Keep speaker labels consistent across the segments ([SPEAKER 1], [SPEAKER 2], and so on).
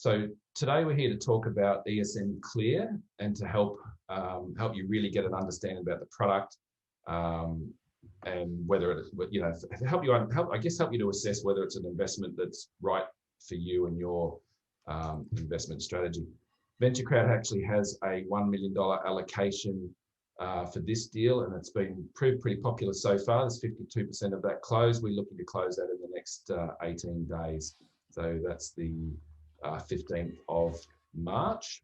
[SPEAKER 1] So today we're here to talk about ESN Cleer and to help you really get an understanding about the product and whether it, help you to assess whether it's an investment that's right for you and your investment strategy. VentureCrowd actually has a $1 million allocation for this deal, and it's been pretty popular so far. There's 52% of that closed. We're looking to close that in the next 18 days. So that's the 15th of March.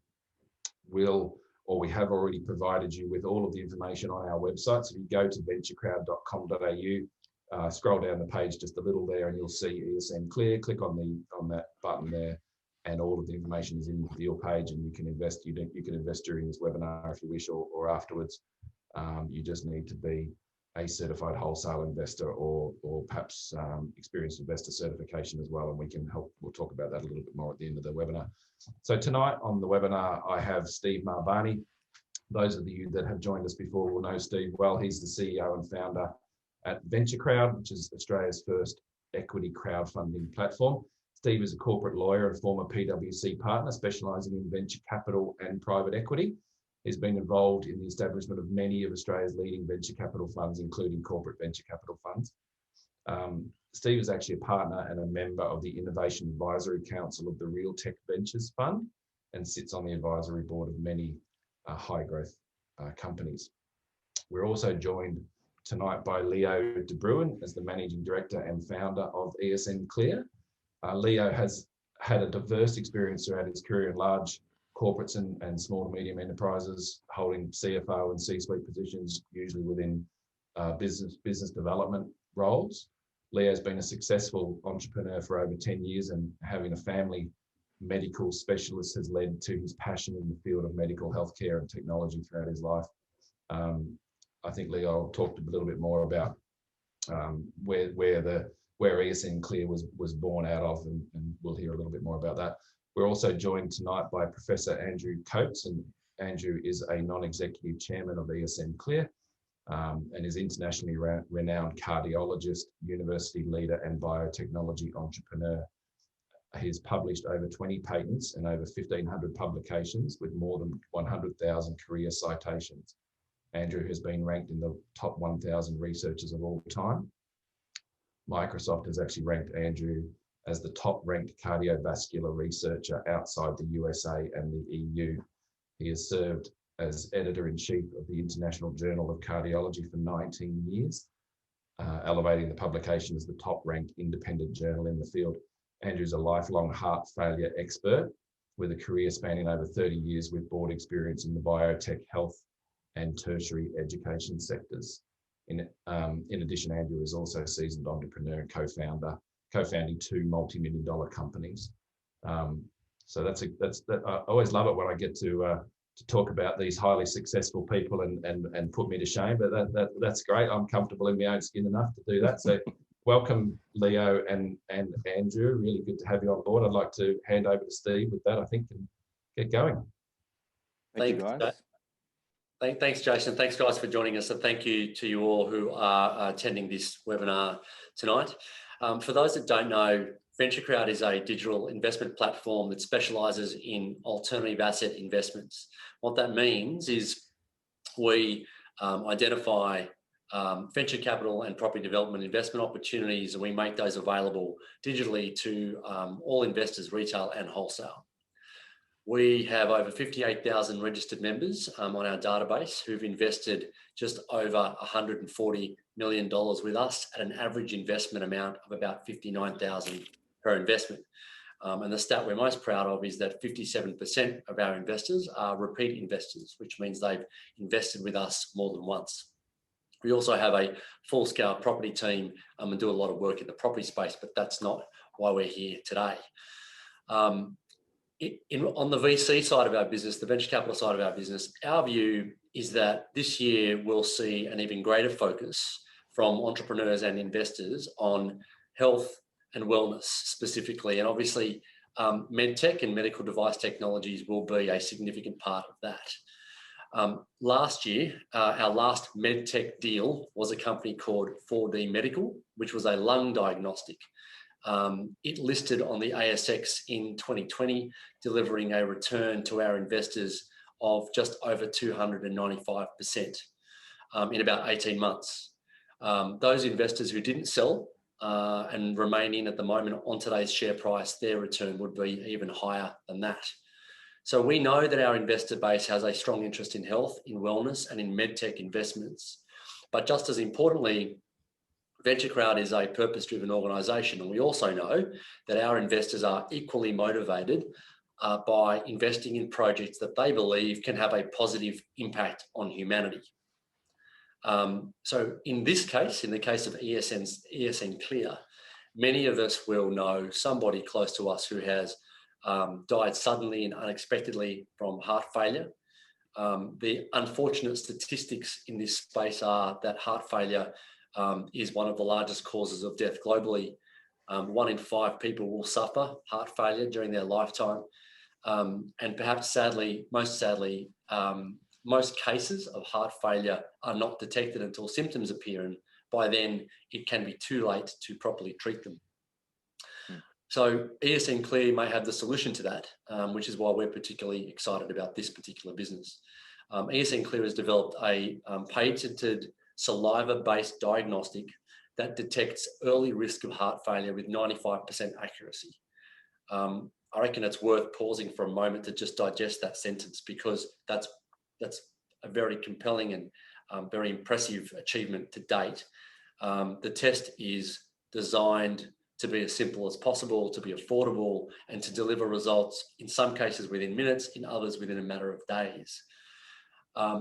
[SPEAKER 1] We have already provided you with all of the information on our website. So if you go to venturecrowd.com.au, scroll down the page just a little there, and you'll see ESN Cleer. Click on that button there, and all of the information is in the deal page, and you can invest. You can invest during this webinar if you wish, or afterwards. You just need to be a certified wholesale investor or perhaps experienced investor certification as well, and we can help. We'll talk about that a little bit more at the end of the webinar. So tonight on the webinar, I have Steve Marbani. Those of you that have joined us before will know Steve well. He's the CEO and founder at VentureCrowd, which is Australia's first equity crowdfunding platform. Steve is a corporate lawyer and former PwC partner specialising in venture capital and private equity. He's been involved in the establishment of many of Australia's leading venture capital funds, including corporate venture capital funds. Steve is actually a partner and a member of the Innovation Advisory Council of the Real Tech Ventures Fund and sits on the advisory board of many high growth companies. We're also joined tonight by Leo De Bruin as the Managing Director and founder of ESN Cleer. Leo has had a diverse experience throughout his career in large corporates and small to medium enterprises, holding CFO and C-suite positions, usually within business development roles. Leo's been a successful entrepreneur for over 10 years, and having a family medical specialist has led to his passion in the field of medical healthcare and technology throughout his life. I think Leo talked a little bit more about where ESN Cleer was born out of, and we'll hear a little bit more about that. We're also joined tonight by Professor Andrew Coates, and Andrew is a non-executive chairman of ESN Cleer and is internationally renowned cardiologist, university leader, and biotechnology entrepreneur. He's published over 20 patents and over 1,500 publications with more than 100,000 career citations. Andrew has been ranked in the top 1,000 researchers of all time. Microsoft has actually ranked Andrew as the top-ranked cardiovascular researcher outside the USA and the EU. He has served as editor-in-chief of the International Journal of Cardiology for 19 years, elevating the publication as the top-ranked independent journal in the field. Andrew's a lifelong heart failure expert with a career spanning over 30 years with board experience in the biotech, health, and tertiary education sectors. In addition, Andrew is also a seasoned entrepreneur and co-founding 2 multi-million-dollar companies. So I always love it when I get to talk about these highly successful people and put me to shame, but that's great. I'm comfortable in my own skin enough to do that. So welcome, Leo and Andrew. Really good to have you on board. I'd like to hand over to Steve with that, I think, and get going.
[SPEAKER 2] Thank you, guys. Thanks, Jason. Thanks, guys, for joining us, and thank you to you all who are attending this webinar tonight. For those that don't know, VentureCrowd is a digital investment platform that specialises in alternative asset investments. What that means is we identify venture capital and property development investment opportunities, and we make those available digitally to all investors, retail and wholesale. We have over 58,000 registered members on our database who've invested just over $140 million with us at an average investment amount of about $59,000 per investment. And the stat we're most proud of is that 57% of our investors are repeat investors, which means they've invested with us more than once. We also have a full-scale property team and do a lot of work in the property space, but that's not why we're here today. On the VC side of our business, the venture capital side of our business, our view is that this year we'll see an even greater focus from entrepreneurs and investors on health and wellness specifically. And obviously, medtech and medical device technologies will be a significant part of that. Last year, our last medtech deal was a company called 4D Medical, which was a lung diagnostic. It listed on the ASX in 2020, delivering a return to our investors of just over 295% in about 18 months. Those investors who didn't sell and remain in at the moment on today's share price, their return would be even higher than that. So we know that our investor base has a strong interest in health, in wellness, and in medtech investments. But just as importantly, VentureCrowd is a purpose-driven organisation, and we also know that our investors are equally motivated by investing in projects that they believe can have a positive impact on humanity. So in this case, in the case of ESN Cleer, many of us will know somebody close to us who has died suddenly and unexpectedly from heart failure. The unfortunate statistics in this space are that heart failure is one of the largest causes of death globally. 1 in 5 people will suffer heart failure during their lifetime. And perhaps most sadly, most cases of heart failure are not detected until symptoms appear, and by then it can be too late to properly treat them. So ESN Cleer may have the solution to that, which is why we're particularly excited about this particular business. ESN Cleer has developed a patented saliva-based diagnostic that detects early risk of heart failure with 95% accuracy. I reckon it's worth pausing for a moment to just digest that sentence, because that's a very compelling and very impressive achievement to date. The test is designed to be as simple as possible, to be affordable, and to deliver results in some cases within minutes, in others within a matter of days.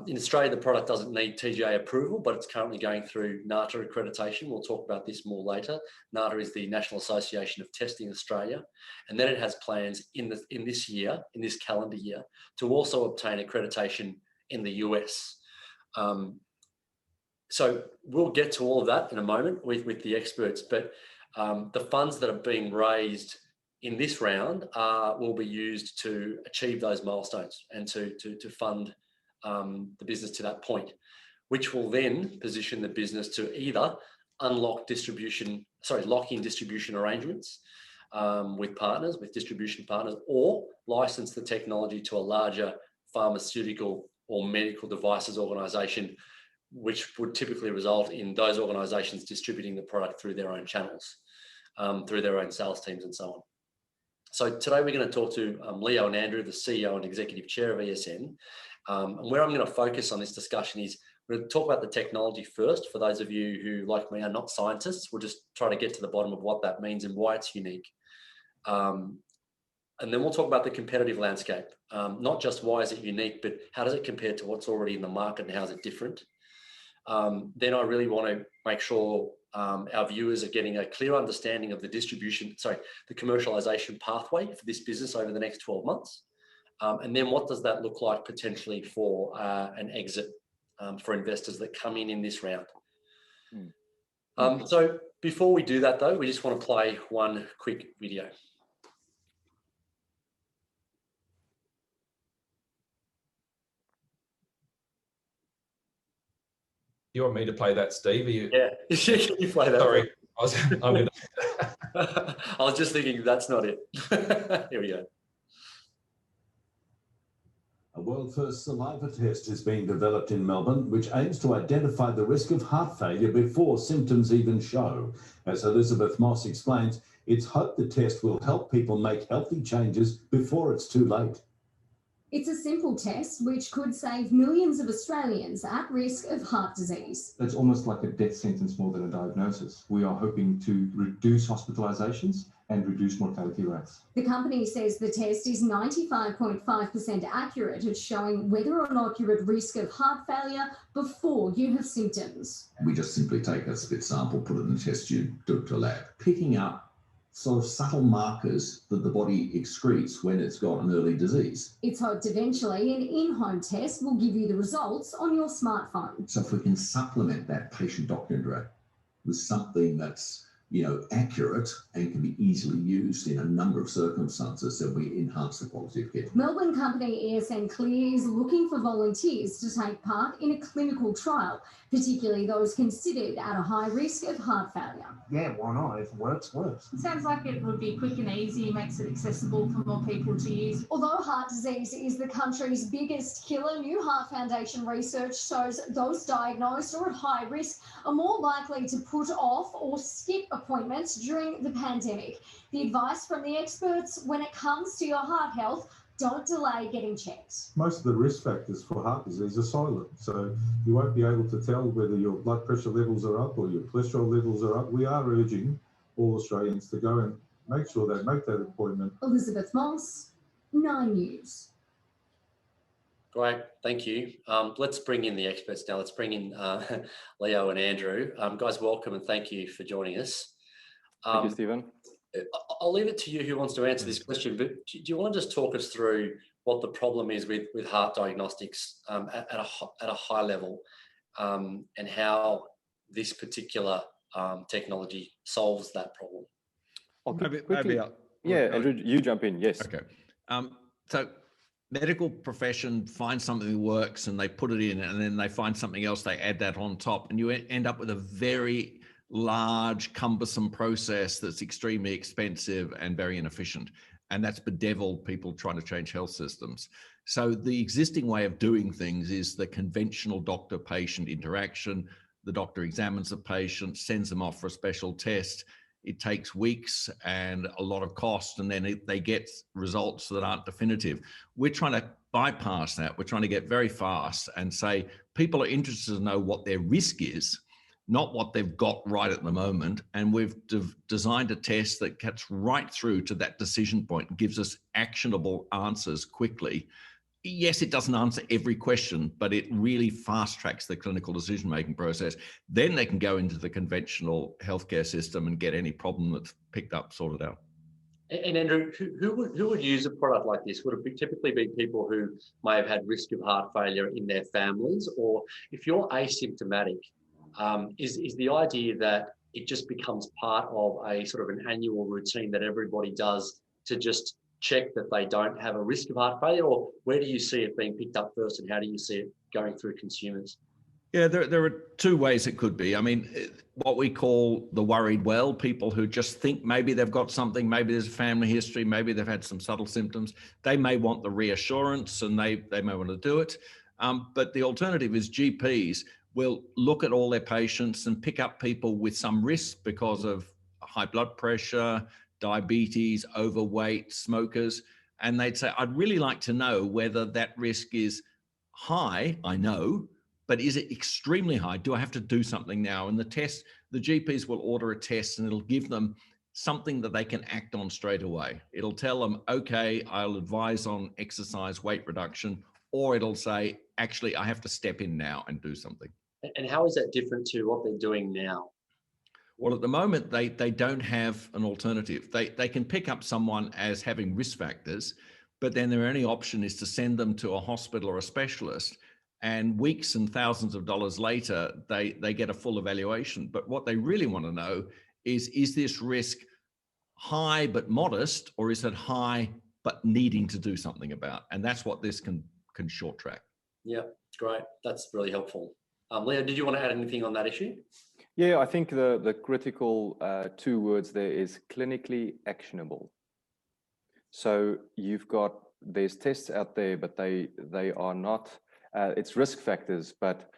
[SPEAKER 2] In Australia, the product doesn't need TGA approval, but it's currently going through NATA accreditation. We'll talk about this more later. NATA is the National Association of Testing Australia. And then it has plans in this calendar year, to also obtain accreditation in the US. So we'll get to all of that in a moment with the experts, but the funds that are being raised in this round will be used to achieve those milestones and to fund the business to that point, which will then position the business to either lock in distribution arrangements with distribution partners, or license the technology to a larger pharmaceutical or medical devices organisation, which would typically result in those organisations distributing the product through their own channels, through their own sales teams and so on. So today we're going to talk to Leo and Andrew, the CEO and Executive Chair of ESN. And where I'm going to focus on this discussion is we're going to talk about the technology first. For those of you who, like me, are not scientists, we'll just try to get to the bottom of what that means and why it's unique. And then we'll talk about the competitive landscape, not just why is it unique, but how does it compare to what's already in the market and how is it different? Then I really want to make sure our viewers are getting a clear understanding of the commercialization pathway for this business over the next 12 months. And then what does that look like potentially for an exit for investors that come in this round? So before we do that, though, we just want to play one quick video.
[SPEAKER 1] You want me to play that, Steve?
[SPEAKER 2] Yeah, you play that.
[SPEAKER 1] Sorry,
[SPEAKER 2] I was just thinking that's not it. Here we go.
[SPEAKER 3] A world-first saliva test is being developed in Melbourne, which aims to identify the risk of heart failure before symptoms even show. As Elizabeth Moss explains, it's hoped the test will help people make healthy changes before it's too late.
[SPEAKER 4] It's a simple test which could save millions of Australians at risk of heart disease.
[SPEAKER 5] It's almost like a death sentence more than a diagnosis. We are hoping to reduce hospitalisations and reduce mortality rates.
[SPEAKER 4] The company says the test is 95.5% accurate at showing whether or not you're at risk of heart failure before you have symptoms.
[SPEAKER 3] We just simply take a spit sample, put it in the test tube, do it to a lab, picking up sort of subtle markers that the body excretes when it's got an early disease.
[SPEAKER 4] It's hoped eventually an in-home test will give you the results on your smartphone.
[SPEAKER 3] So if we can supplement that patient-doctor interaction with something that's accurate and can be easily used in a number of circumstances, that we enhance the quality of care.
[SPEAKER 4] Melbourne company ESN Cleer is looking for volunteers to take part in a clinical trial, particularly those considered at a high risk of heart failure.
[SPEAKER 6] Yeah, why not? If it works, works.
[SPEAKER 7] It sounds like it would be quick and easy, makes it accessible for more people to use.
[SPEAKER 4] Although heart disease is the country's biggest killer, New Heart Foundation research shows those diagnosed or at high risk are more likely to put off or skip appointments during the pandemic. The advice from the experts when it comes to your heart health: don't delay getting checked.
[SPEAKER 8] Most of the risk factors for heart disease are silent, so you won't be able to tell whether your blood pressure levels are up or your cholesterol levels are up. We are urging all Australians to go and make sure they make that appointment.
[SPEAKER 4] Elizabeth Moss, 9 News.
[SPEAKER 2] Great, thank you. Let's bring in the experts now. Let's bring in Leo and Andrew. Guys, welcome and thank you for joining us.
[SPEAKER 9] Thank you, Stephen.
[SPEAKER 2] I'll leave it to you who wants to answer this question, but do you want to just talk us through what the problem is with heart diagnostics at a high level, and how this particular technology solves that problem?
[SPEAKER 9] Andrew, you jump in. Yes.
[SPEAKER 10] Okay. So medical profession finds something that works and they put it in, and then they find something else, they add that on top, and you end up with a very large, cumbersome process that's extremely expensive and very inefficient. And that's bedeviled people trying to change health systems. So the existing way of doing things is the conventional doctor-patient interaction. The doctor examines the patient, sends them off for a special test. It takes weeks and a lot of cost, and then they get results that aren't definitive. We're trying to bypass that. We're trying to get very fast and say people are interested to know what their risk is, not what they've got right at the moment. And we've designed a test that cuts right through to that decision point and gives us actionable answers quickly. Yes, it doesn't answer every question, but it really fast tracks the clinical decision-making process. Then they can go into the conventional healthcare system and get any problem that's picked up sorted out.
[SPEAKER 2] And Andrew, who would use a product like this? Would it typically be people who may have had risk of heart failure in their families? Or if you're asymptomatic, is the idea that it just becomes part of a sort of an annual routine that everybody does to just check that they don't have a risk of heart failure? Or where do you see it being picked up first, and how do you see it going through consumers?
[SPEAKER 10] Yeah, there are two ways it could be. I mean, what we call the worried well, people who just think maybe they've got something, maybe there's a family history, maybe they've had some subtle symptoms. They may want the reassurance and they may want to do it. But the alternative is GPs will look at all their patients and pick up people with some risk because of high blood pressure, diabetes, overweight, smokers. And they'd say, I'd really like to know whether that risk is high, I know, but is it extremely high? Do I have to do something now? And the GPs will order a test and it'll give them something that they can act on straight away. It'll tell them, okay, I'll advise on exercise, weight reduction, or it'll say, actually, I have to step in now and do something.
[SPEAKER 2] And how is that different to what they're doing now?
[SPEAKER 10] Well, at the moment, they don't have an alternative. They can pick up someone as having risk factors, but then their only option is to send them to a hospital or a specialist. And weeks and thousands of dollars later, they get a full evaluation. But what they really want to know is this risk high but modest, or is it high but needing to do something about? And that's what this can short track.
[SPEAKER 2] Yeah, great. That's really helpful. Leo, did you want to add anything on that issue?
[SPEAKER 9] Yeah, I think the critical two words there is clinically actionable. So there's tests out there, but they are not, it's risk factors, but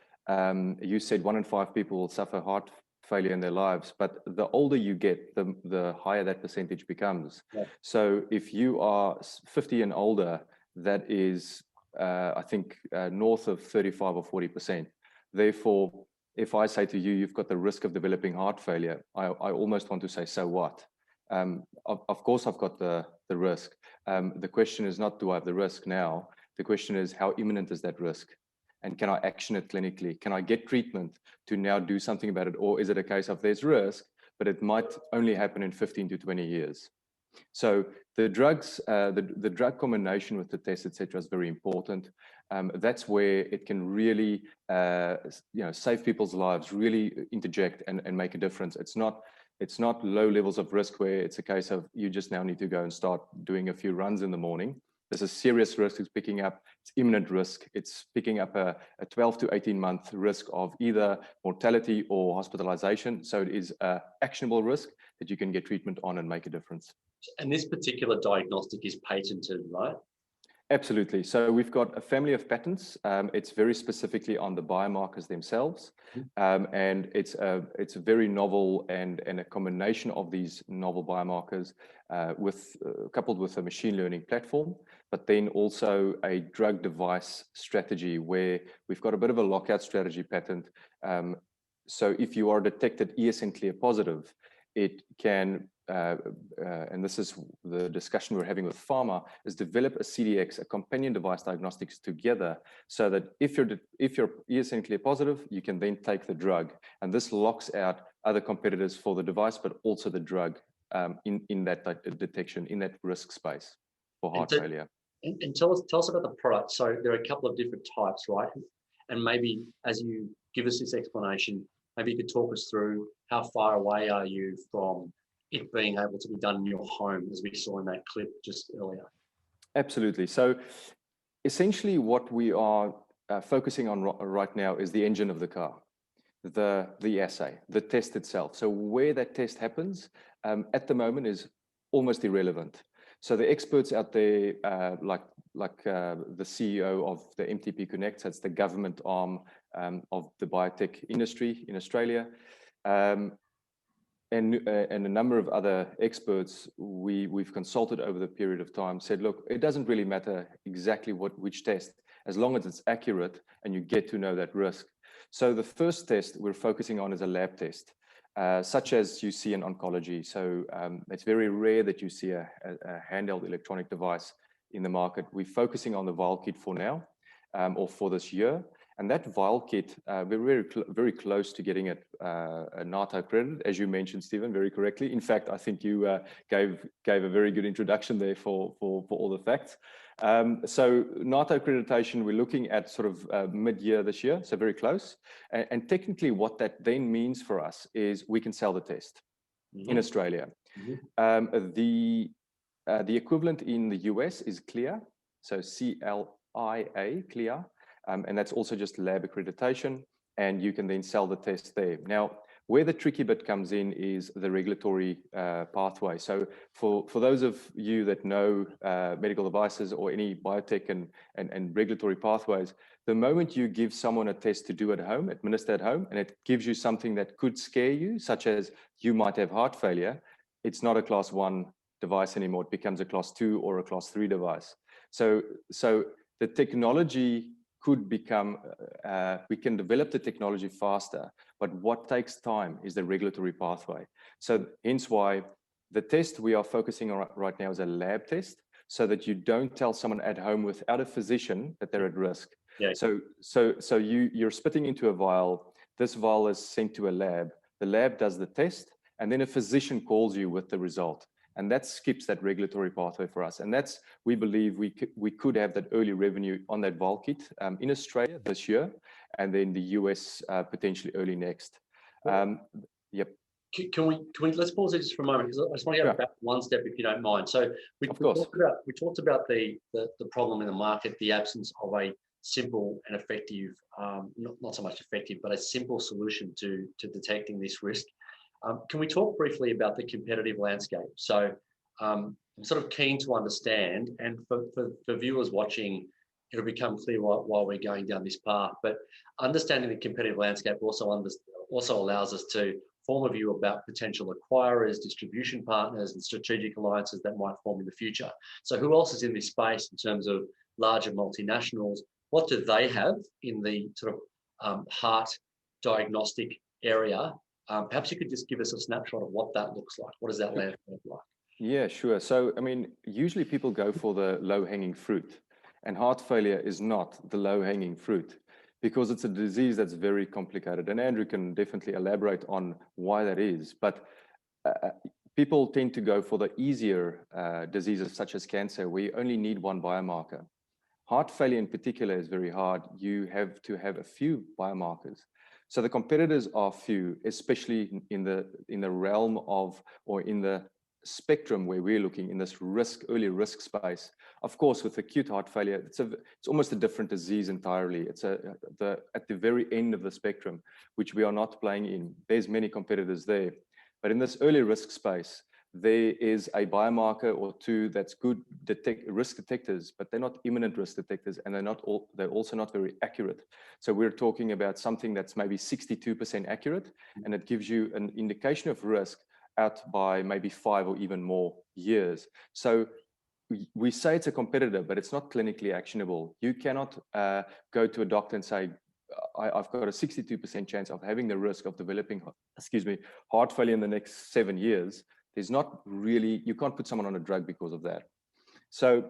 [SPEAKER 9] you said 1 in 5 people will suffer heart failure in their lives, but the older you get, the higher that percentage becomes. Yeah. So if you are 50 and older, that is, I think, north of 35 or 40%. Therefore, if I say to you, you've got the risk of developing heart failure, I almost want to say, so what? Of course, I've got the risk. The question is not, do I have the risk now? The question is, how imminent is that risk? And can I action it clinically? Can I get treatment to now do something about it? Or is it a case of there's risk, but it might only happen in 15 to 20 years? So the drugs, the drug combination with the test, etc., is very important. That's where it can really, save people's lives, really interject and make a difference. It's not It's not low levels of risk where it's a case of you just now need to go and start doing a few runs in the morning. There's a serious risk it's picking up. It's imminent risk. It's picking up a 12 to 18 month risk of either mortality or hospitalization. So it is an actionable risk that you can get treatment on and make a difference.
[SPEAKER 2] And this particular diagnostic is patented, right?
[SPEAKER 9] Absolutely. So we've got a family of patents. It's very specifically on the biomarkers themselves. And it's a very novel and a combination of these novel biomarkers coupled with a machine learning platform, but then also a drug device strategy where we've got a bit of a lockout strategy patent. So if you are detected ESN Cleer positive, it can, and this is the discussion we're having with pharma, is develop a CDX, a companion device diagnostics together, so that if you're ESN Cleer positive, you can then take the drug. And this locks out other competitors for the device, but also the drug in that detection, in that risk space for heart failure.
[SPEAKER 2] And tell us about the product. So there are a couple of different types, right? And maybe as you give us this explanation, maybe you could talk us through how far away are you from it being able to be done in your home, as we saw in that clip just earlier?
[SPEAKER 9] Absolutely. So essentially what we are focusing on right now is the engine of the car, the assay, the test itself. So where that test happens at the moment is almost irrelevant. So the experts out there, like the CEO of the MTP Connect, that's the government arm of the biotech industry in Australia, and a number of other experts we've consulted over the period of time, said, look, it doesn't really matter exactly which test, as long as it's accurate and you get to know that risk. So the first test we're focusing on is a lab test. Such as you see in oncology. So it's very rare that you see a handheld electronic device in the market. We're focusing on the vial kit for now, or for this year. And that vial kit, we're very close to getting it NATO accredited, as you mentioned, Stephen, very correctly. In fact, I think you gave a very good introduction there for all the facts. So NATO accreditation, we're looking at sort of mid-year this year, so very close. And technically what that then means for us is we can sell the test in Australia. The equivalent in the US is Clear, so CLIA, Clear. And that's also just lab accreditation, and you can then sell the test there. Now, where the tricky bit comes in is the regulatory pathway. So for those of you that know medical devices or any biotech and regulatory pathways, the moment you give someone a test to do at home, administer at home, and it gives you something that could scare you, such as you might have heart failure, it's not a class 1 device anymore. It becomes a class 2 or a class 3 device. So the technology could become, we can develop the technology faster, but what takes time is the regulatory pathway. So hence why the test we are focusing on right now is a lab test, so that you don't tell someone at home without a physician that they're at risk. Yeah. So you're spitting into a vial. This vial is sent to a lab. The lab does the test, and then a physician calls you with the result. And that skips that regulatory pathway for us. And that's, we believe we could have that early revenue on that vial kit in Australia this year, and then the US potentially early next. Yep.
[SPEAKER 2] Can we let's pause it just for a moment, because I just want to go back one step, if you don't mind. So we talked about the problem in the market, the absence of a simple and effective, not so much effective, but a simple solution to detecting this risk. Can we talk briefly about the competitive landscape? So I'm sort of keen to understand, and for viewers watching, it'll become clear while we're going down this path, but understanding the competitive landscape also allows us to form a view about potential acquirers, distribution partners, and strategic alliances that might form in the future. So who else is in this space in terms of larger multinationals? What do they have in the sort of heart diagnostic area? Perhaps you could just give us a snapshot of what that looks like. What does that landscape look like?
[SPEAKER 9] Yeah, sure. So, I mean, usually people go for the low-hanging fruit, and heart failure is not the low-hanging fruit, because it's a disease that's very complicated. And Andrew can definitely elaborate on why that is. But people tend to go for the easier diseases, such as cancer, where you only need one biomarker. Heart failure in particular is very hard. You have to have a few biomarkers. So the competitors are few, especially in the realm of, or in the spectrum where we're looking in this early risk space. Of course, with acute heart failure, it's almost a different disease entirely. It's at the very end of the spectrum, which we are not playing in. There's many competitors there, but in this early risk space, there is a biomarker or two that's good risk detectors, but they're not imminent risk detectors, and they're also not very accurate. So we're talking about something that's maybe 62% accurate, and it gives you an indication of risk out by maybe 5 or even more years. So we say it's a competitor, but it's not clinically actionable. You cannot go to a doctor and say, I've got a 62% chance of having the risk of developing, heart failure in the next 7 years. There's not really, you can't put someone on a drug because of that. So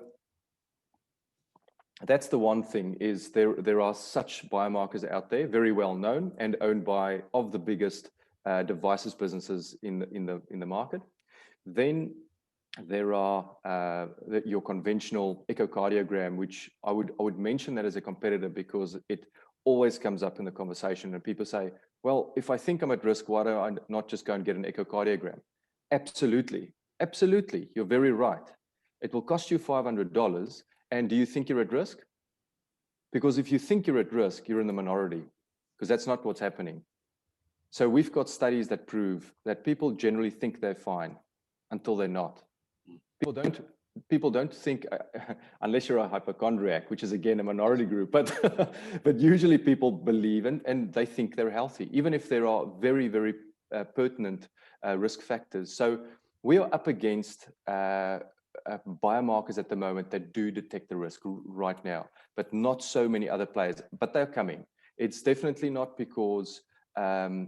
[SPEAKER 9] that's the one thing, is there are such biomarkers out there, very well known and owned by of the biggest devices businesses in the market. Then there are your conventional echocardiogram, which I would mention that as a competitor because it always comes up in the conversation, and people say, well, if I think I'm at risk, why do I not just go and get an echocardiogram? Absolutely, absolutely, you're very right. It will cost you $500, and do you think you're at risk? Because if you think you're at risk, you're in the minority, because that's not what's happening. So we've got studies that prove that people generally think they're fine until they're not. People don't think, unless you're a hypochondriac, which is again a minority group, but but usually people believe and they think they're healthy, even if there are very, very pertinent risk factors. So we are up against biomarkers at the moment that do detect the risk right now, but not so many other players, but they're coming. It's definitely not because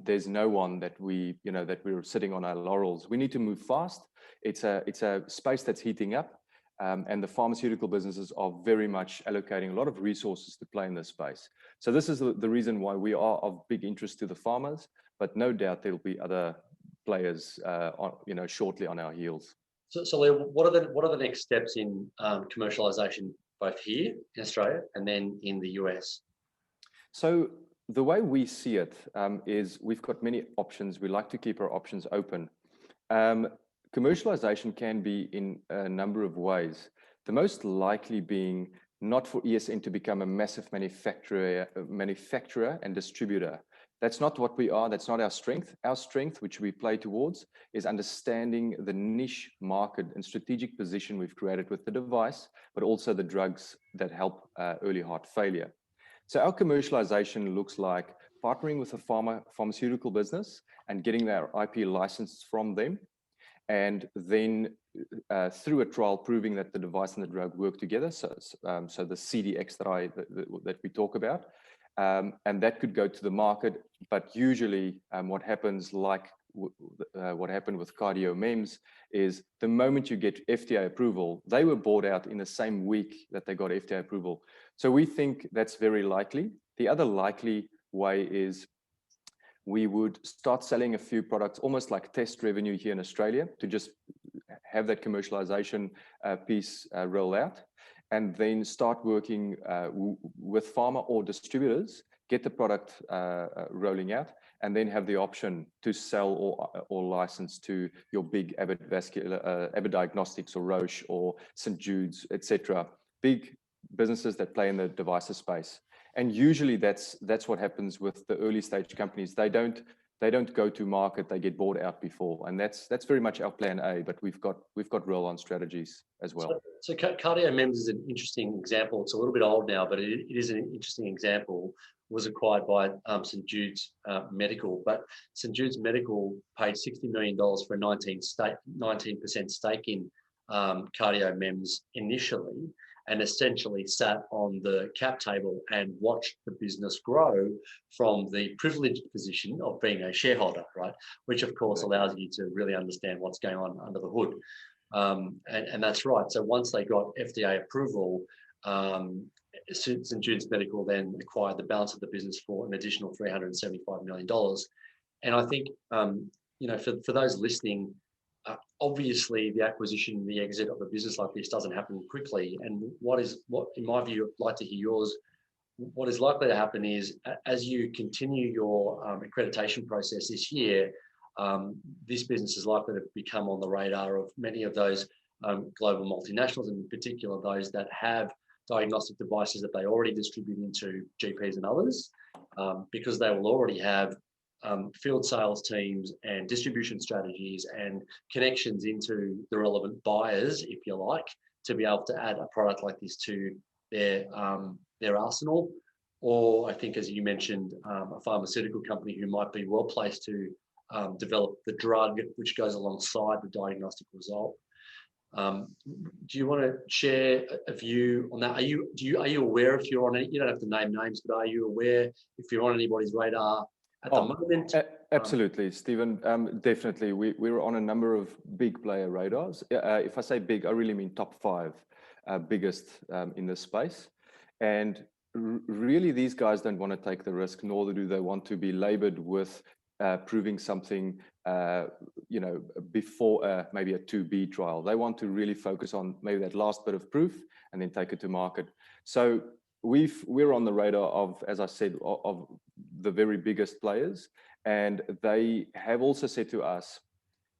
[SPEAKER 9] there's no one that we're sitting on our laurels. We need to move fast. It's a space that's heating up, and the pharmaceutical businesses are very much allocating a lot of resources to play in this space. So this is the reason why we are of big interest to the farmers, but no doubt there'll be other players, shortly on our heels.
[SPEAKER 2] So Leo, what are the next steps in commercialization, both here in Australia and then in the US?
[SPEAKER 9] So the way we see it is we've got many options. We like to keep our options open. Commercialization can be in a number of ways. The most likely being not for ESN to become a massive manufacturer and distributor. That's not what we are. That's not our strength. Our strength, which we play towards, is understanding the niche market and strategic position we've created with the device, but also the drugs that help early heart failure. So our commercialization looks like partnering with a pharmaceutical business and getting their IP license from them, and then through a trial proving that the device and the drug work together. So the CDX that we talk about, and that could go to the market. But usually, what happens, like what happened with CardioMEMS, is the moment you get FDA approval, they were bought out in the same week that they got FDA approval. So we think that's very likely. The other likely way is we would start selling a few products, almost like test revenue here in Australia, to just have that commercialization piece roll out, and then start working with pharma or distributors, get the product rolling out, and then have the option to sell or license to your big Abbott Diagnostics or Roche or St. Jude's, etc. Big businesses that play in the devices space. And usually that's what happens with the early stage companies. They don't go to market, they get bought out before. And that's very much our plan A, but we've got roll-on strategies as well.
[SPEAKER 2] So CardioMEMS is an interesting example. It's a little bit old now, but it is an interesting example. It was acquired by St. Jude's Medical, but St. Jude's Medical paid $60 million for a 19% stake in CardioMEMS initially, and essentially sat on the cap table and watched the business grow from the privileged position of being a shareholder, right? Which of course allows you to really understand what's going on under the hood. And that's right. So once they got FDA approval, St. Jude's Medical then acquired the balance of the business for an additional $375 million. And I think, for those listening, obviously the acquisition, the exit of a business like this doesn't happen quickly. And what in my view, I'd like to hear yours, what is likely to happen is, as you continue your accreditation process this year, this business is likely to become on the radar of many of those global multinationals, and in particular those that have diagnostic devices that they already distribute into GPs and others, because they will already have field sales teams and distribution strategies and connections into the relevant buyers, if you like, to be able to add a product like this to their arsenal. Or I think, as you mentioned, a pharmaceutical company who might be well placed to develop the drug which goes alongside the diagnostic result. Do you want to share a view on that? Are you aware, if you're on any, you don't have to name names, but are you aware if you're on anybody's radar at the moment?
[SPEAKER 9] Absolutely, Stephen. Definitely. We're on a number of big player radars. If I say big, I really mean top 5 biggest in this space. And really, these guys don't want to take the risk, nor do they want to be labored with proving something, before maybe a 2B trial. They want to really focus on maybe that last bit of proof and then take it to market. So we're on the radar of, as I said, of the very biggest players, and they have also said to us,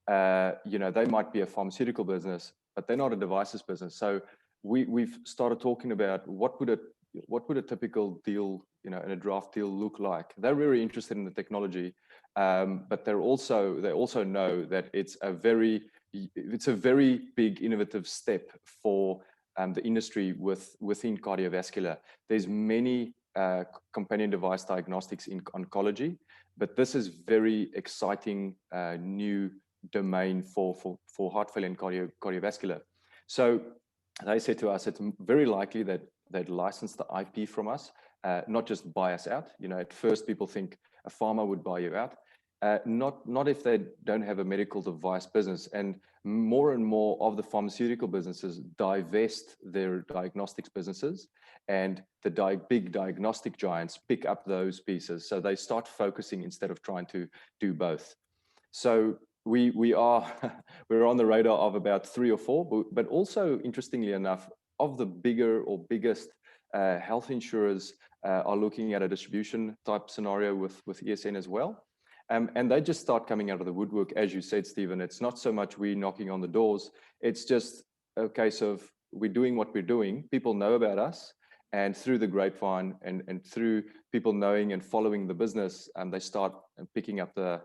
[SPEAKER 9] they might be a pharmaceutical business, but they're not a devices business. So we've started talking about what would a typical deal, in a draft deal look like. They're very interested in the technology, but they also know that it's a very big innovative step for the industry within cardiovascular. There's many companion device diagnostics in oncology, but this is very exciting new domain for heart failure and cardiovascular. So they said to us, it's very likely that they'd license the IP from us, not just buy us out. At first people think a pharma would buy you out. Not if they don't have a medical device business. And more of the pharmaceutical businesses divest their diagnostics businesses, and the big diagnostic giants pick up those pieces. So they start focusing instead of trying to do both. So we're on the radar of about 3 or 4, but also interestingly enough, of the bigger or biggest health insurers are looking at a distribution type scenario with ESN as well. And they just start coming out of the woodwork, as you said, Stephen. It's not so much we knocking on the doors. It's just a case of we're doing what we're doing. People know about us, and through the grapevine and through people knowing and following the business, they start picking up the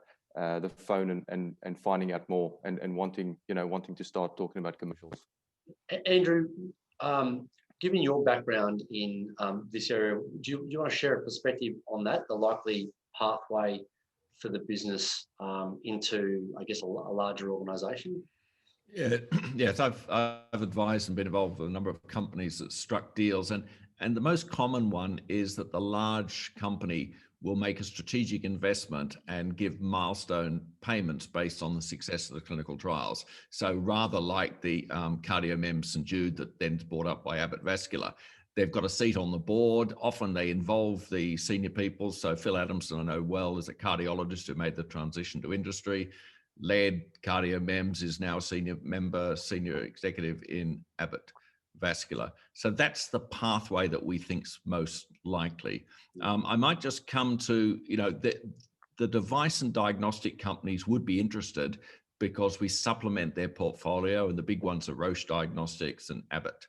[SPEAKER 9] phone and finding out more and wanting to start talking about commercials.
[SPEAKER 2] Andrew, given your background in this area, do you want to share a perspective on that, the likely pathway for the business into, I guess, a larger organization?
[SPEAKER 10] Yeah, yes, I've advised and been involved with a number of companies that struck deals, and the most common one is that the large company will make a strategic investment and give milestone payments based on the success of the clinical trials. So rather like the CardioMEMS St Jude that then's brought up by Abbott Vascular, they've got a seat on the board. Often they involve the senior people. So Phil Adamson, I know well, is a cardiologist who made the transition to industry. Led CardioMEMS is now senior executive in Abbott Vascular. So that's the pathway that we think's most likely. I might just come to, the device and diagnostic companies would be interested because we supplement their portfolio, and the big ones are Roche Diagnostics and Abbott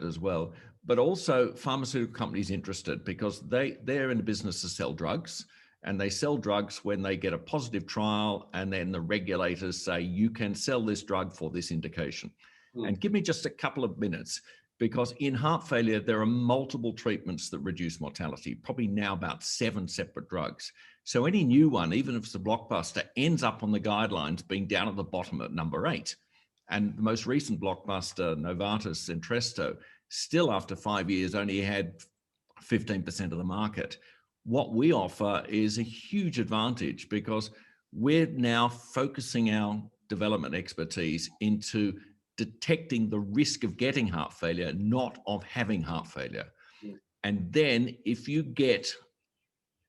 [SPEAKER 10] as well. But also pharmaceutical companies interested because they're in the business to sell drugs, and they sell drugs when they get a positive trial, and then the regulators say, you can sell this drug for this indication. And give me just a couple of minutes, because in heart failure, there are multiple treatments that reduce mortality, probably now about 7 separate drugs. So any new one, even if it's a blockbuster, ends up on the guidelines being down at the bottom at number 8. And the most recent blockbuster, Novartis Entresto, still after 5 years only had 15% of the market. What we offer is a huge advantage because we're now focusing our development expertise into detecting the risk of getting heart failure, not of having heart failure. And then if you get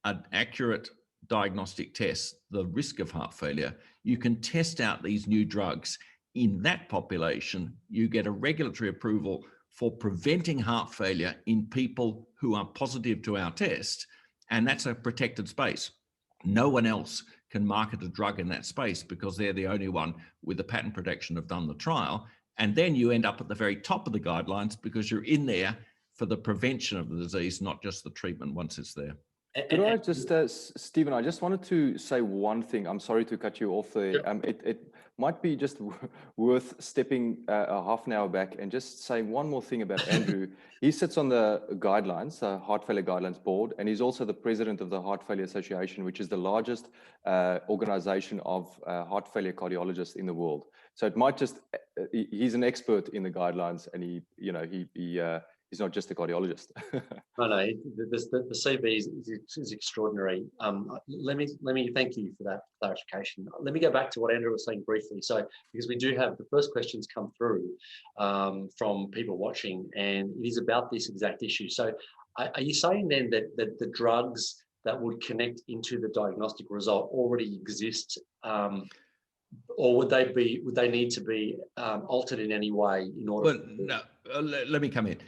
[SPEAKER 10] an accurate diagnostic test, the risk of heart failure, you can test out these new drugs. In that population, you get a regulatory approval for preventing heart failure in people who are positive to our test, and that's a protected space. No one else can market a drug in that space because they're the only one with the patent protection have done the trial. And then you end up at the very top of the guidelines because you're in there for the prevention of the disease, not just the treatment once it's there.
[SPEAKER 9] Could I just, Stephen, I just wanted to say one thing. I'm sorry to cut you off there.
[SPEAKER 2] Sure.
[SPEAKER 9] It might be just worth stepping a half an hour back and just saying one more thing about Andrew. He sits on the guidelines, Heart Failure Guidelines Board, and he's also the president of the Heart Failure Association, which is the largest organization of heart failure cardiologists in the world. So it might just, he's an expert in the guidelines, and he's not just a cardiologist.
[SPEAKER 2] No, the CV is extraordinary. Let me thank you for that clarification. Let me go back to what Andrew was saying briefly. So, because we do have the first questions come through from people watching, and it is about this exact issue. So, are you saying then that the drugs that would connect into the diagnostic result already exist, or would they need to be altered in any way in order?
[SPEAKER 10] Well, no, let me come in.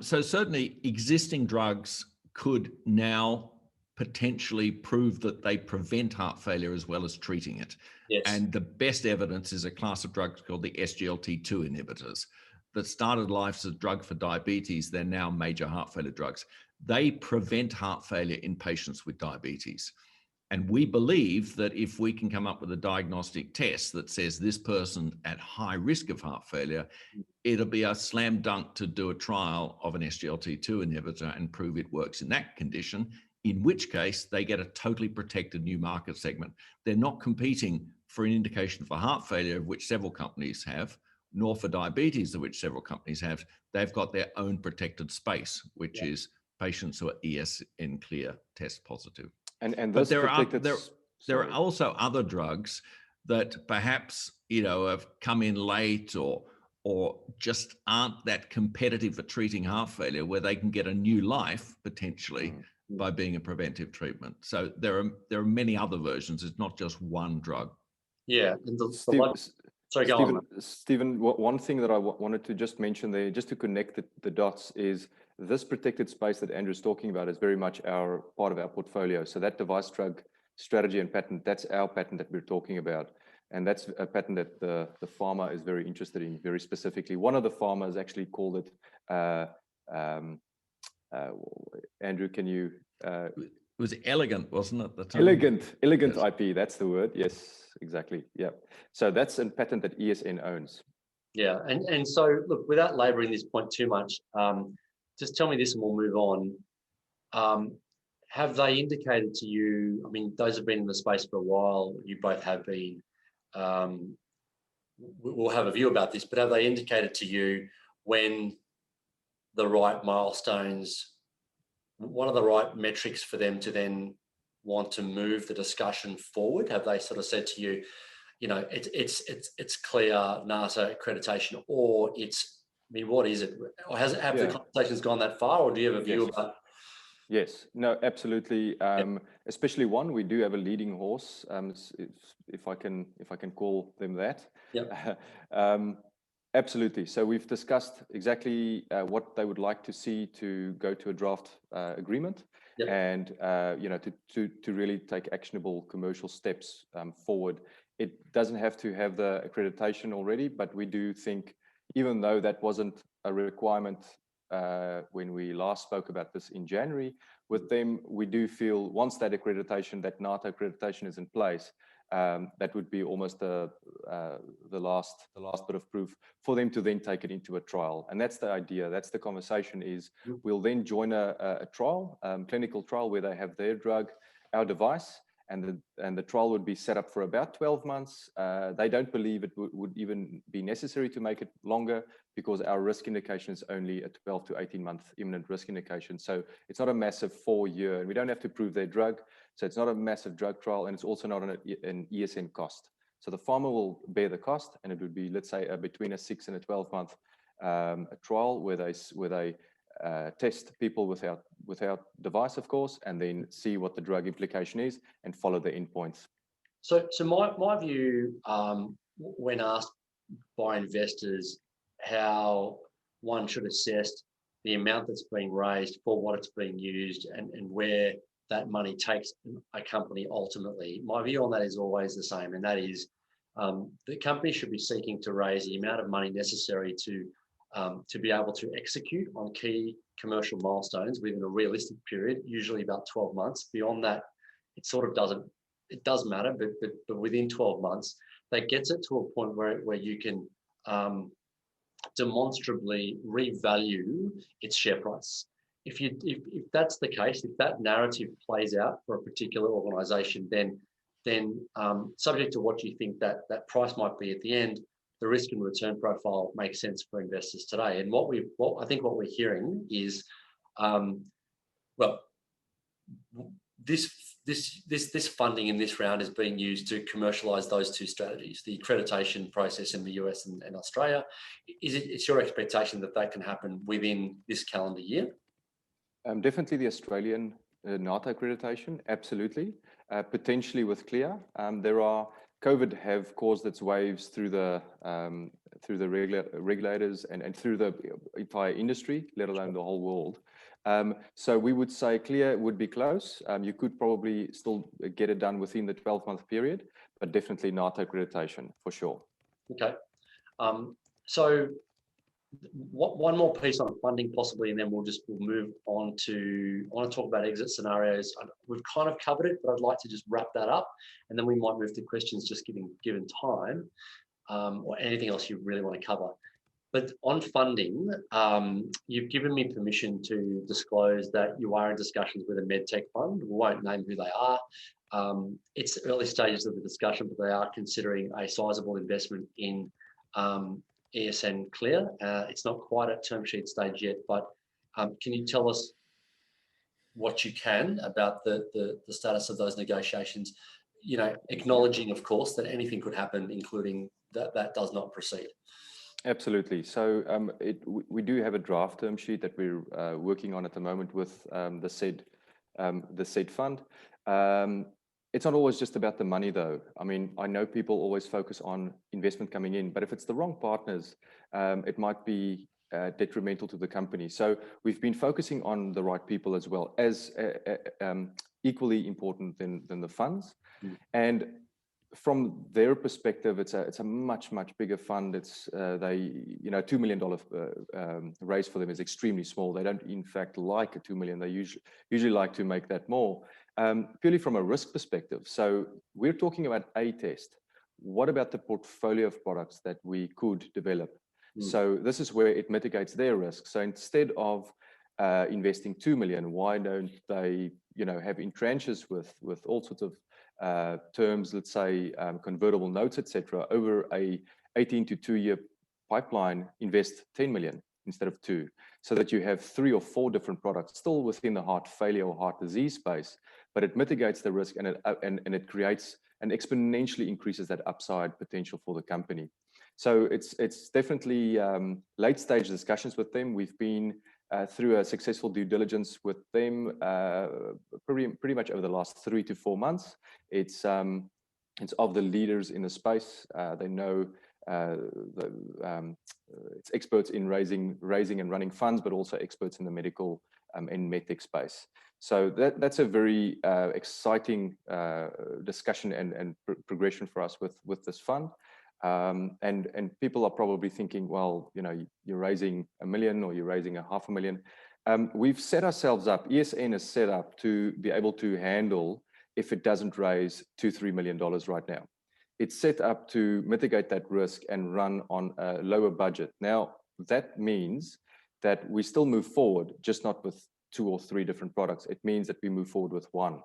[SPEAKER 10] So certainly existing drugs could now potentially prove that they prevent heart failure as well as treating it.
[SPEAKER 2] Yes.
[SPEAKER 10] And the best evidence is a class of drugs called the SGLT2 inhibitors that started life as a drug for diabetes. They're now major heart failure drugs. They prevent heart failure in patients with diabetes. And we believe that if we can come up with a diagnostic test that says this person at high risk of heart failure, it'll be a slam dunk to do a trial of an SGLT2 inhibitor and prove it works in that condition, in which case they get a totally protected new market segment. They're not competing for an indication for heart failure, of which several companies have, nor for diabetes, of which several companies have. They've got their own protected space, which is patients who are ESN Cleer test positive. But there are also other drugs that perhaps have come in late or just aren't that competitive for treating heart failure, where they can get a new life potentially by being a preventive treatment. So there are many other versions. It's not just one drug.
[SPEAKER 2] Yeah. And sorry, go on.
[SPEAKER 9] Stephen, one thing that I wanted to just mention there, just to connect the dots, is this protected space that Andrew's talking about is very much part of our portfolio. So that device drug strategy and patent, that's our patent that we're talking about. And that's a patent that the pharma is very interested in, very specifically. One of the pharmas actually called it, Andrew, can you?
[SPEAKER 10] It was elegant, wasn't it? The time?
[SPEAKER 9] Elegant
[SPEAKER 10] Yes.
[SPEAKER 9] IP, that's the word. Yes, exactly. Yeah. So that's a patent that ESN owns.
[SPEAKER 2] Yeah. And so, look, without laboring this point too much, just tell me this and we'll move on. Have they indicated to you, I mean, those have been in the space for a while, you both have been, we'll have a view about this, but have they indicated to you when the right milestones, what are the right metrics for them to then want to move the discussion forward? Have they sort of said to you, it's clear NASA accreditation, or it's, I mean, what is it? Or have the conversations gone that far, or do you have a view about?
[SPEAKER 9] Yes, no, absolutely. Especially one, we do have a leading horse, if I can call them that. Absolutely. So we've discussed exactly what they would like to see to go to a draft agreement, and to really take actionable commercial steps forward. It doesn't have to have the accreditation already, but we do think, even though that wasn't a requirement when we last spoke about this in January, with them, we do feel once that accreditation, that NATO accreditation is in place, that would be almost the last bit of proof for them to then take it into a trial. And that's the idea. That's the conversation. Is we'll then join a trial, clinical trial, where they have their drug, our device, and the trial would be set up for about 12 months. They don't believe it would even be necessary to make it longer, because our risk indication is only a 12 to 18 month imminent risk indication. So it's not a massive 4-year, and we don't have to prove their drug. So it's not a massive drug trial, and it's also not an ESN cost. So the pharma will bear the cost, and it would be, let's say, between a 6 and a 12 month a trial where they test people without device, of course, and then see what the drug implication is and follow the endpoints.
[SPEAKER 2] So my view, when asked by investors one should assess the amount that's being raised, for what it's being used, and where that money takes a company ultimately. My view on that is always the same, and that is the company should be seeking to raise the amount of money necessary to be able to execute on key commercial milestones within a realistic period, usually about 12 months. Beyond that, it sort of doesn't, it does matter, but within 12 months, that gets it to a point where you can demonstrably revalue its share price. If that's the case, if that narrative plays out for a particular organisation, then subject to what you think that price might be at the end, the risk and return profile makes sense for investors today. And what I think what we're hearing is, well, this funding in this round is being used to commercialise those two strategies, the accreditation process in the US and Australia. It's your expectation that that can happen within this calendar year?
[SPEAKER 9] Definitely the Australian NATO accreditation, absolutely. Potentially with Cleer. COVID have caused its waves through the regulators and through the entire industry, let alone the whole world. So we would say Cleer would be close. You could probably still get it done within the 12-month period, but definitely NATO accreditation for sure.
[SPEAKER 2] Okay. So one more piece on funding possibly, and then we'll move on to, I want to talk about exit scenarios. We've kind of covered it, but I'd like to just wrap that up, and then we might move to questions just given time, or anything else you really want to cover. But on funding, you've given me permission to disclose that you are in discussions with a medtech fund. We won't name who they are. It's early stages of the discussion, but they are considering a sizable investment in ESN Cleer. It's not quite at term sheet stage yet, but can you tell us what you can about the status of those negotiations? You know, acknowledging, of course, that anything could happen, including that does not proceed. Absolutely. So we do have a draft term sheet that we're working on at the moment with the said fund. It's not always just about the money, though. I mean, I know people always focus on investment coming in, but if it's the wrong partners, it might be detrimental to the company. So we've been focusing on the right people as well, as equally important than the funds. And from their perspective, it's a much bigger fund. It's $2 million raise for them is extremely small. They don't in fact like a 2 million. They usually like to make that more, purely from a risk perspective. So we're talking about a test. What about the portfolio of products that we could develop? So this is where it mitigates their risk. So instead of investing 2 million, why don't they have in tranches with all sorts of terms, let's say convertible notes, etc., over a 18 to 2 year pipeline, invest 10 million instead of 2, so that you have 3 or 4 different products still within the heart failure or heart disease space, but it mitigates the risk and it creates and exponentially increases that upside potential for the company. So it's definitely late stage discussions with them. We've been through a successful due diligence with them pretty much over the last 3 to 4 months. It's of the leaders in the space. They know it's experts in raising and running funds, but also experts in the medical and medtech space. So that's a very exciting discussion and progression for us with this fund. And people are probably thinking, well, you're raising $1 million or you're raising $500,000. We've set ourselves up, ESN is set up to be able to handle if it doesn't raise $2-3 million right now. It's set up to mitigate that risk and run on a lower budget. Now, that means that we still move forward, just not with 2 or 3 different products. It means that we move forward with 1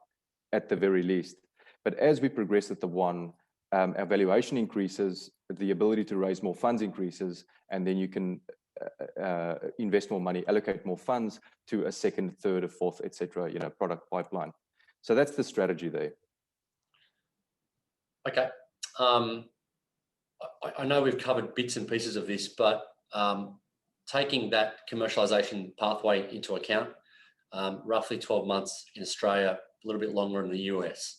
[SPEAKER 2] at the very least. But as we progress with the 1, our valuation increases, the ability to raise more funds increases, and then you can invest more money, allocate more funds to a second, third, or fourth, etc., product pipeline. So that's the strategy there. Okay. I know we've covered bits and pieces of this, but taking that commercialization pathway into account, roughly 12 months in Australia, a little bit longer in the US.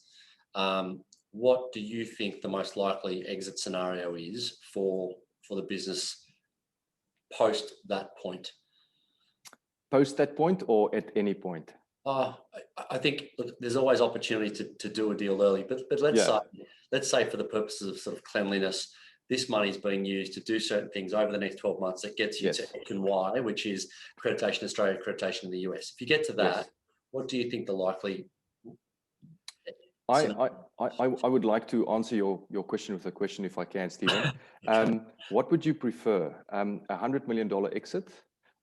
[SPEAKER 2] What do you think the most likely exit scenario is for the business post that point?
[SPEAKER 9] Post that point or at any point?
[SPEAKER 2] I think there's always opportunity to do a deal early, but let's say for the purposes of sort of cleanliness, this money is being used to do certain things over the next 12 months that gets you to X and Y, which is accreditation Australia, accreditation in the US. If you get to that, what do you think the likely?
[SPEAKER 9] I would like to answer your question with a question, if I can, Stephen. What would you prefer, $100 million exit,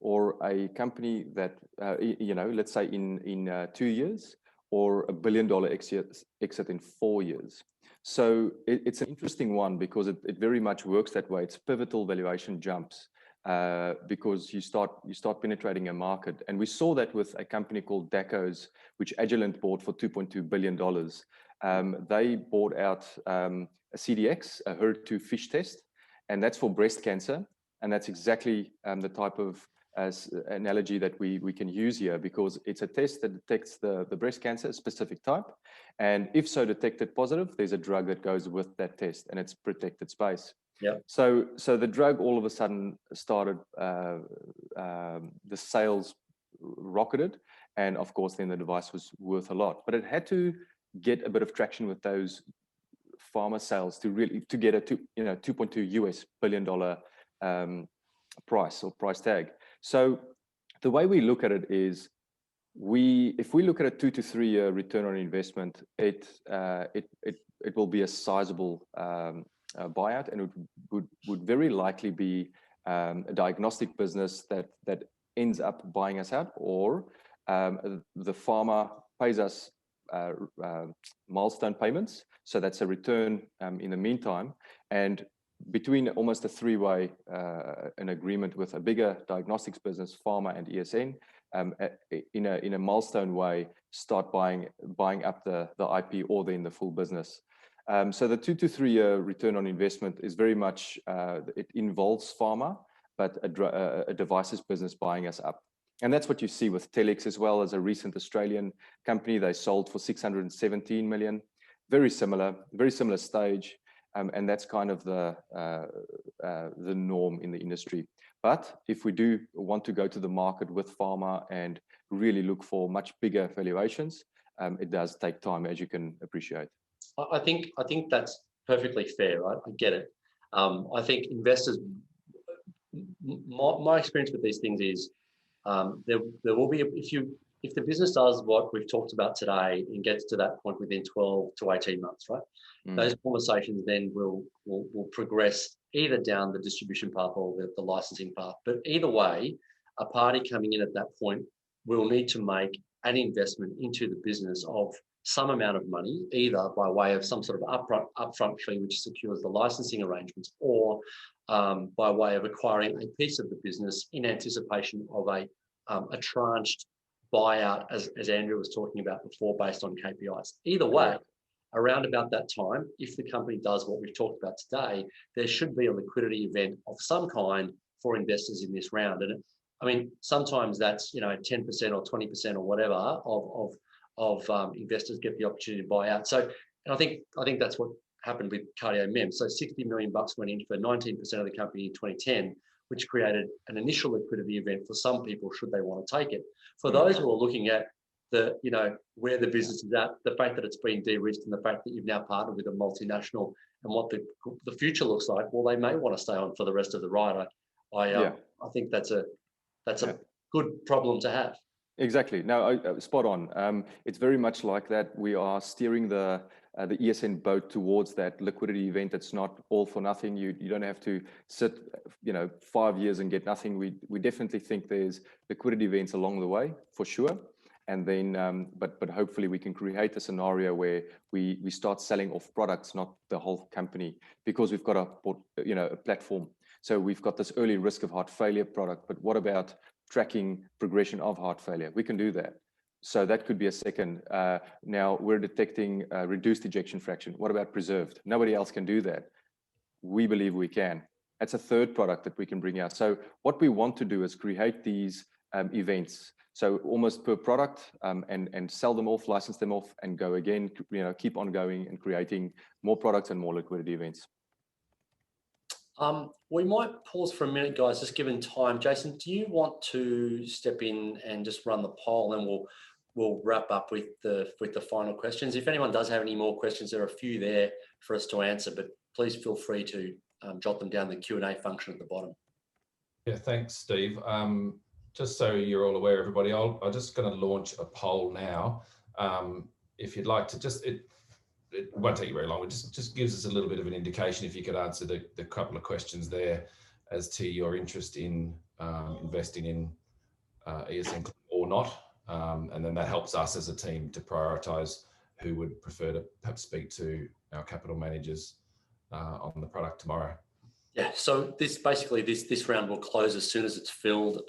[SPEAKER 9] or a company that let's say in 2 years, or $1 billion exit in 4 years? So it's an interesting one because it very much works that way. It's pivotal valuation jumps because you start penetrating a market, and we saw that with a company called Dacos, which Agilent bought for $2.2 billion. They bought out a CDX, a HER2 FISH test, and that's for breast cancer, and that's exactly the type of analogy that we can use here, because it's a test that detects the breast cancer, a specific type, and if so detected positive, there's a drug that goes with that test, and it's protected space. So the drug all of a sudden started, the sales rocketed, and of course then the device was worth a lot, but it had to get a bit of traction with those pharma sales to get a $2.2 billion price or price tag. So the way we look at it is, if we look at a 2 to 3 year return on investment, it will be a sizable buyout, and it would very likely be a diagnostic business that ends up buying us out, or the pharma pays us milestone payments. So that's a return in the meantime, and between almost a three-way an agreement with a bigger diagnostics business, pharma and ESN, in a milestone way, start buying up the IP or then the full business. So the 2 to 3 year return on investment is very much, it involves pharma, but a devices business buying us up. And that's what you see with Telix, as well as a recent Australian company. They sold for 617 million, very similar stage. And that's kind of the norm in the industry. But if we do want to go to the market with pharma and really look for much bigger valuations, it does take time, as you can appreciate.
[SPEAKER 2] I think that's perfectly fair. Right? I get it. I think investors, my experience with these things is there will be, if the business does what we've talked about today and gets to that point within 12 to 18 months, right? Those conversations then will progress either down the distribution path or the licensing path. But either way, a party coming in at that point will need to make an investment into the business of some amount of money, either by way of some sort of upfront fee which secures the licensing arrangements, or by way of acquiring a piece of the business in anticipation of a tranched buyout, as Andrew was talking about before, based on KPIs. Either way, around about that time, if the company does what we've talked about today, there should be a liquidity event of some kind for investors in this round. And I mean, sometimes that's 10% or 20% or whatever of investors get the opportunity to buy out. So, and I think that's what happened with CardioMEMS. So $60 million went in for 19% of the company in 2010, which created an initial liquidity event for some people should they want to take it. For those who are looking at where the business is at, the fact that it's been de-risked, and the fact that you've now partnered with a multinational, and what the future looks like, well, they may want to stay on for the rest of the ride. I think that's a good problem to have.
[SPEAKER 9] Exactly. No, spot on. It's very much like that. We are steering the ESN boat towards that liquidity event. It's not all for nothing. You don't have to sit 5 years and get nothing. We definitely think there's liquidity events along the way, for sure. And then, but hopefully we can create a scenario where we start selling off products, not the whole company, because we've got a platform. So we've got this early risk of heart failure product, but what about tracking progression of heart failure? We can do that. So that could be a second. Now we're detecting reduced ejection fraction. What about preserved? Nobody else can do that. We believe we can. That's a third product that we can bring out. So what we want to do is create these events. So almost per product, and sell them off, license them off, and go again, keep on going and creating more products and more liquidity events.
[SPEAKER 2] We might pause for a minute, guys, just given time. Jason, do you want to step in and just run the poll, and we'll wrap up with the final questions. If anyone does have any more questions, there are a few there for us to answer, but please feel free to jot them down in the Q&A function at the bottom.
[SPEAKER 1] Yeah, thanks, Steve. Just so you're all aware, everybody, I'm just going to launch a poll now. If you'd like to it won't take you very long. It just gives us a little bit of an indication if you could answer the couple of questions there as to your interest in investing in ESN Cleer or not. And then that helps us as a team to prioritise who would prefer to perhaps speak to our capital managers on the product tomorrow.
[SPEAKER 2] Yeah, so this round will close as soon as it's filled.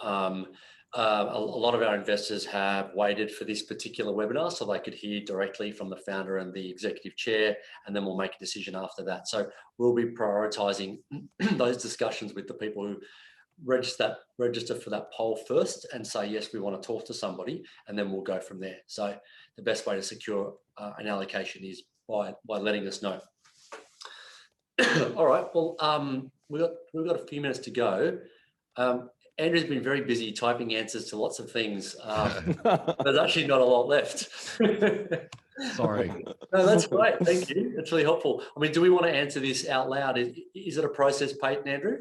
[SPEAKER 2] A lot of our investors have waited for this particular webinar so they could hear directly from the founder and the executive chair, and then we'll make a decision after that. So we'll be prioritising those discussions with the people who register for that poll first and say, yes, we want to talk to somebody, and then we'll go from there. So the best way to secure an allocation is by letting us know. All right, well, we've got a few minutes to go. Andrew's been very busy typing answers to lots of things. There's actually not a lot left.
[SPEAKER 10] Sorry.
[SPEAKER 2] No, that's great. Thank you. That's really helpful. I mean, do we want to answer this out loud? Is it a process patent, Andrew?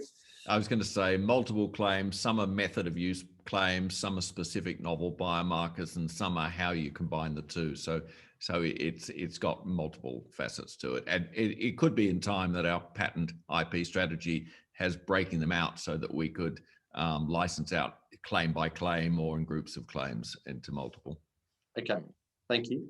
[SPEAKER 10] I was going to say multiple claims. Some are method of use claims, some are specific novel biomarkers, and some are how you combine the two. So it's got multiple facets to it. And it could be in time that our patent IP strategy has breaking them out so that we could license out claim by claim or in groups of claims into multiple.
[SPEAKER 2] Okay, thank you.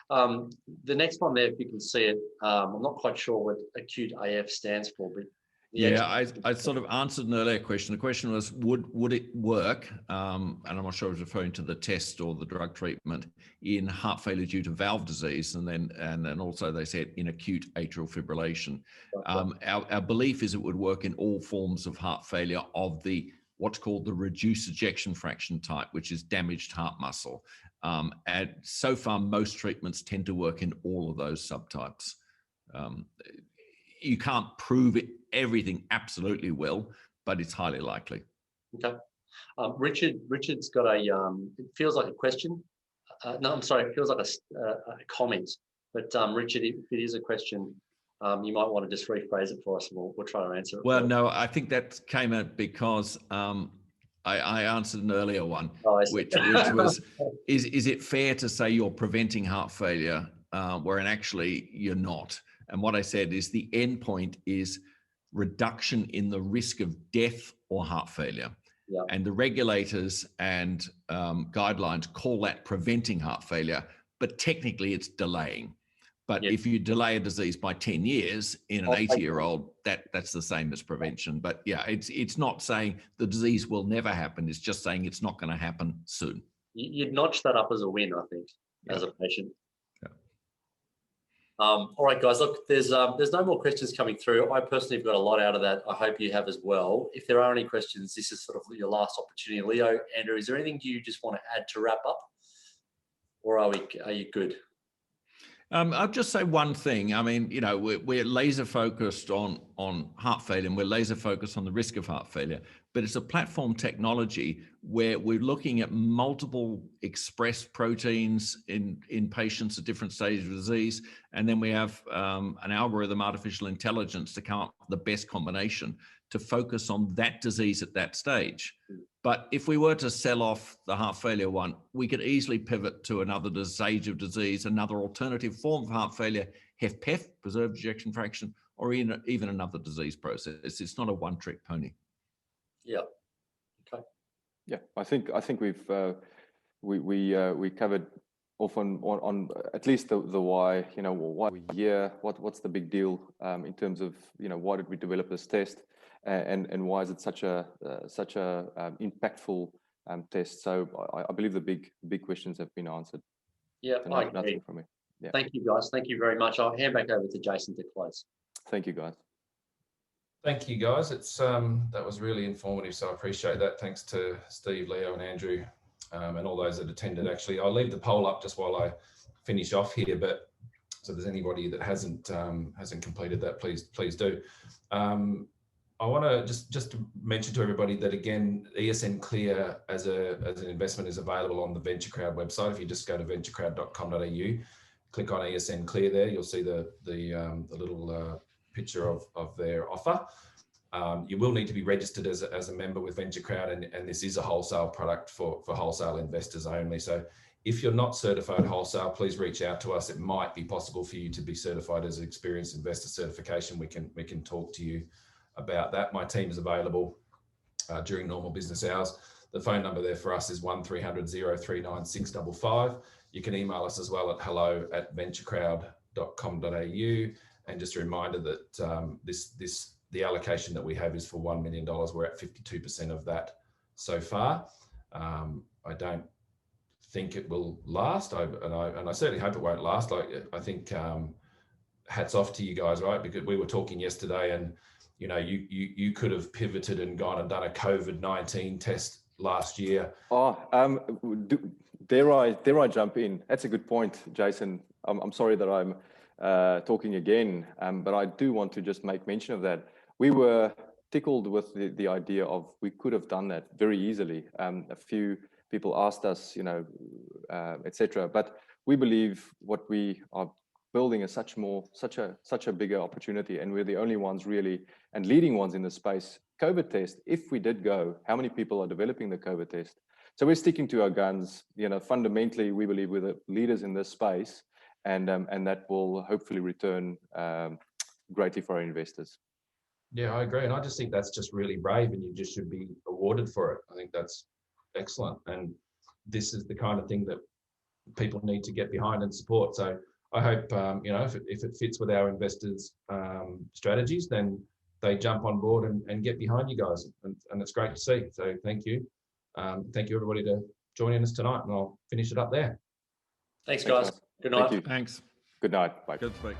[SPEAKER 2] The next one there, if you can see it, I'm not quite sure what acute AF stands for, but
[SPEAKER 10] yeah, I sort of answered an earlier question. The question was, would it work? And I'm not sure I was referring to the test or the drug treatment in heart failure due to valve disease, and then also they said in acute atrial fibrillation. Our belief is it would work in all forms of heart failure of the what's called the reduced ejection fraction type, which is damaged heart muscle. And so far, most treatments tend to work in all of those subtypes. You can't prove everything absolutely will, but it's highly likely.
[SPEAKER 2] Okay. Richard's got a, it feels like a question. No, I'm sorry, it feels like a comment. But Richard, if it is a question, you might want to just rephrase it for us, and we'll try to answer it.
[SPEAKER 10] Well, no, I think that came out because I answered an earlier one, which was, is it fair to say you're preventing heart failure wherein actually you're not? And what I said is the end point is reduction in the risk of death or heart failure.
[SPEAKER 2] Yeah.
[SPEAKER 10] And the regulators and guidelines call that preventing heart failure, but technically it's delaying. But if you delay a disease by 10 years in an 80-year-old, that's the same as prevention. But yeah, it's not saying the disease will never happen. It's just saying it's not going to happen soon.
[SPEAKER 2] You'd notch that up as a win, I think, as a patient. All right, guys, look, there's no more questions coming through. I personally have got a lot out of that. I hope you have as well. If there are any questions, this is sort of your last opportunity. Leo, Andrew, is there anything you just want to add to wrap up? Or are you good?
[SPEAKER 10] I'll just say one thing. I mean, you know, we're laser focused on heart failure, and we're laser focused on the risk of heart failure, but it's a platform technology where we're looking at multiple expressed proteins in patients at different stages of disease. And then we have an algorithm, artificial intelligence, to come up with the best combination to focus on that disease at that stage. But if we were to sell off the heart failure one, we could easily pivot to another stage of disease, another alternative form of heart failure, HFpEF, preserved ejection fraction, or even another disease process. It's not a one-trick pony.
[SPEAKER 2] Yeah. Okay.
[SPEAKER 9] Yeah, I think we've we covered off on at least the why. You know, why we're here, what's the big deal in terms of, you know, why did we develop this test? And why is it such a impactful test? So I believe the big questions have been answered.
[SPEAKER 2] Yeah, I agree.
[SPEAKER 9] Nothing from me. Yeah.
[SPEAKER 2] Thank you, guys. Thank you very much. I'll hand back over to Jason to close.
[SPEAKER 9] Thank you, guys.
[SPEAKER 1] Thank you, guys. It's that was really informative, so I appreciate that. Thanks to Steve, Leo, and Andrew, and all those that attended. Actually, I'll leave the poll up just while I finish off here. But so if there's anybody that hasn't completed that, please do. I want to just to mention to everybody that again, ESN Clear as an investment is available on the VentureCrowd website. If you just go to venturecrowd.com.au, click on ESN Clear there, you'll see the little picture of their offer. You will need to be registered as a member with VentureCrowd, and this is a wholesale product for wholesale investors only. So if you're not certified wholesale, please reach out to us. It might be possible for you to be certified as an experienced investor certification. We can talk to you about that. My team is available during normal business hours. The phone number there for us is 1300 039 655. You can email us as well at hello@venturecrowd.com.au. And just a reminder that the allocation that we have is for $1 million. We're at 52% of that so far. I don't think it will last, and I certainly hope it won't last. I think hats off to you guys, right? Because we were talking yesterday, and you know, you could have pivoted and gone and done a COVID-19 test last year.
[SPEAKER 9] Dare I jump in? That's a good point, Jason. I'm sorry that I'm talking again, but I do want to just make mention of that. We were tickled with the idea of we could have done that very easily. A few people asked us, you know, etc. But we believe what we are building is such a bigger opportunity, and we're the only ones really and leading ones in the space. COVID test, if we did go, how many people are developing the COVID test? So we're sticking to our guns. You know, fundamentally, we believe we're the leaders in this space, and that will hopefully return greatly for our investors.
[SPEAKER 1] Yeah, I agree, and I just think that's just really brave, and you just should be awarded for it. I think that's excellent, and this is the kind of thing that people need to get behind and support. So I hope you know, if it fits with our investors' strategies, then they jump on board and get behind you guys, and it's great to see. So thank you everybody to joining us tonight, and I'll finish it up there.
[SPEAKER 2] Thanks guys. Good night.
[SPEAKER 9] Thank you.
[SPEAKER 10] Thanks.
[SPEAKER 9] Good night. Bye.
[SPEAKER 10] Good to speak.